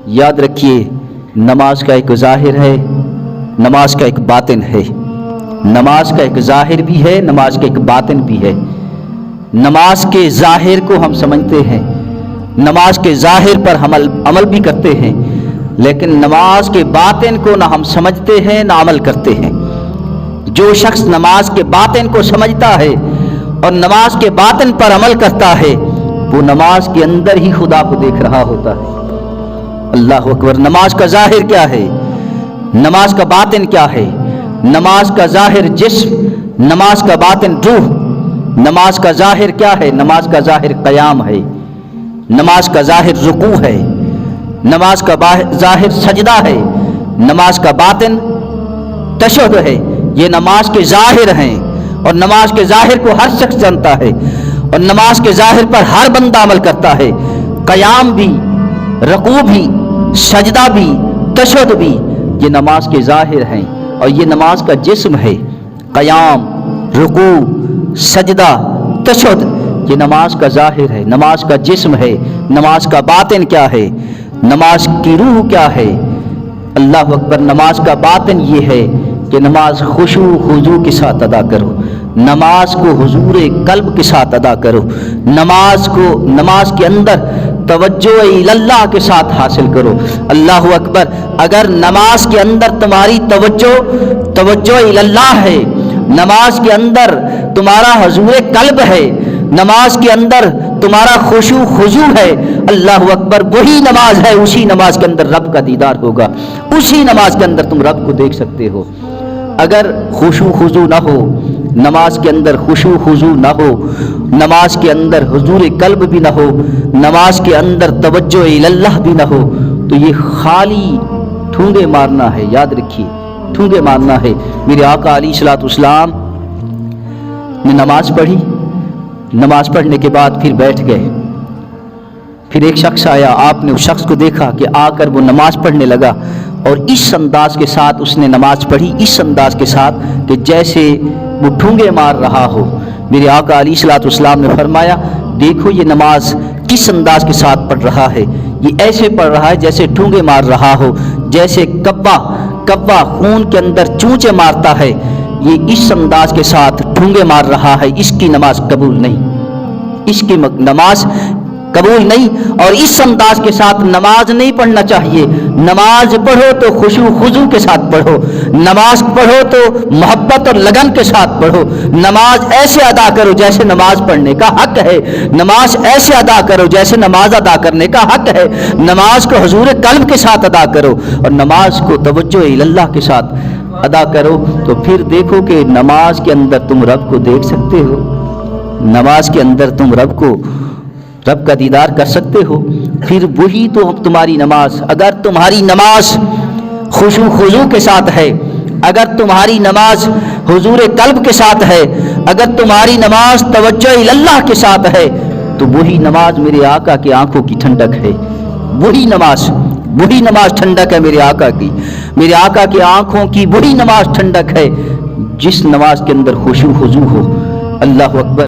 याद रखिए, नमाज का एक ज़ाहिर है, नमाज का एक बातिन है। नमाज का एक ज़ाहिर भी है, नमाज का एक बातिन भी है। नमाज के ज़ाहिर को हम समझते हैं, नमाज के ज़ाहिर पर हम अमल भी करते हैं, लेकिन नमाज के बातिन को ना हम समझते हैं ना अमल करते हैं। जो शख्स नमाज के बातिन को समझता है और नमाज के बातिन पर अमल करता है, वो नमाज के अंदर ही खुदा को देख रहा होता है। अल्लाह अकबर। नमाज का ज़ाहिर क्या है, नमाज का बातिन क्या है? नमाज का ज़ाहिर जिस्म, नमाज का बातिन रूह। नमाज का ज़ाहिर क्या है? नमाज का ज़ाहिर क़याम है, नमाज का ज़ाहिर रुकू है, नमाज का ज़ाहिर सजदा है, नमाज का बातिन तशहुद है। ये नमाज के ज़ाहिर हैं और नमाज के ज़ाहिर को हर शख्स जानता है और नमाज के ज़ाहिर पर हर बंदा अमल करता है। क़याम भी, रुकू भी, सजदा भी, तशहुद भी, ये नमाज के ज़ाहिर हैं और ये नमाज का जिस्म है। क़याम, रुकू, सजदा, तशहुद, ये नमाज का ज़ाहिर है, नमाज का जिस्म है। नमाज का बातिन क्या है? नमाज की रूह क्या है? अल्लाह अकबर। नमाज का बातिन ये है कि नमाज खुशू हुजू के साथ अदा करो, नमाज को हुजूर कल्ब के साथ अदा करो, नमाज को नमाज के अंदर तवज्जो इल्लाह के साथ हासिल करो। अल्लाह अकबर। अगर नमाज के अंदर तुम्हारी तवज्जो इल्लाह है, नमाज के अंदर तुम्हारा हुजूर कल्ब है, नमाज के अंदर तुम्हारा खुशू खुजू है, अल्लाह अकबर, वही नमाज है। उसी नमाज के अंदर रब का दीदार होगा, उसी नमाज के अंदर तुम रब को देख सकते हो। अगर खुशू खुजू ना हो, नमाज के अंदर खुशू खुजू ना हो, नमाज के अंदर हुजूर कल्ब भी ना हो, नमाज के अंदर तवज्जो इल्लाह भी ना हो, तो ये खाली ठूंगे मारना है। याद रखिए, ठूंगे मारना है। मेरे आका अलैहिस्सलाम ने नमाज पढ़ी, नमाज पढ़ने के बाद फिर बैठ गए। फिर एक शख्स आया, आपने उस शख्स को देखा कि आकर वो नमाज पढ़ने लगा और इस अंदाज के साथ उसने नमाज पढ़ी, इस अंदाज के साथ कि जैसे वो ठूंगे मार रहा हो। मेरे आका अलैहिस्सलाम ने फरमाया, देखो ये नमाज किस अंदाज के साथ पढ़ रहा है, ये ऐसे पढ़ रहा है जैसे ठूंगे मार रहा हो, जैसे कब्बा खून के अंदर चूंचे मारता है, ये इस अंदाज के साथ ठूंगे मार रहा है। इसकी नमाज कबूल नहीं, इसकी नमाज कबूल नहीं। और इस अंदाज के साथ नमाज नहीं पढ़ना चाहिए। नमाज पढ़ो तो खुशू खुजू के साथ पढ़ो, नमाज पढ़ो तो मोहब्बत और लगन के साथ पढ़ो। नमाज ऐसे अदा करो जैसे नमाज पढ़ने का हक है, नमाज ऐसे अदा करो जैसे नमाज अदा करने का हक है। नमाज को हुजूर कल्ब के साथ अदा करो और नमाज को तवज्जो इल्लाह के साथ अदा करो, तो फिर देखो कि नमाज के अंदर तुम रब को देख सकते हो, नमाज के अंदर तुम रब का दीदार कर सकते हो। फिर वही तो तुम्हारी नमाज, अगर तुम्हारी नमाज खुशू खुजू के साथ है, अगर तुम्हारी नमाज हुजूर कल्ब के साथ है, अगर तुम्हारी नमाज तवज्जो इल्लाह के साथ है, तो वही नमाज मेरे आका की आंखों की ठंडक है। वही नमाज ठंडक है मेरे आका की, मेरे आका की आंखों की वही नमाज ठंडक है जिस नमाज के अंदर खुशू खुजू हो। अल्लाह अकबर।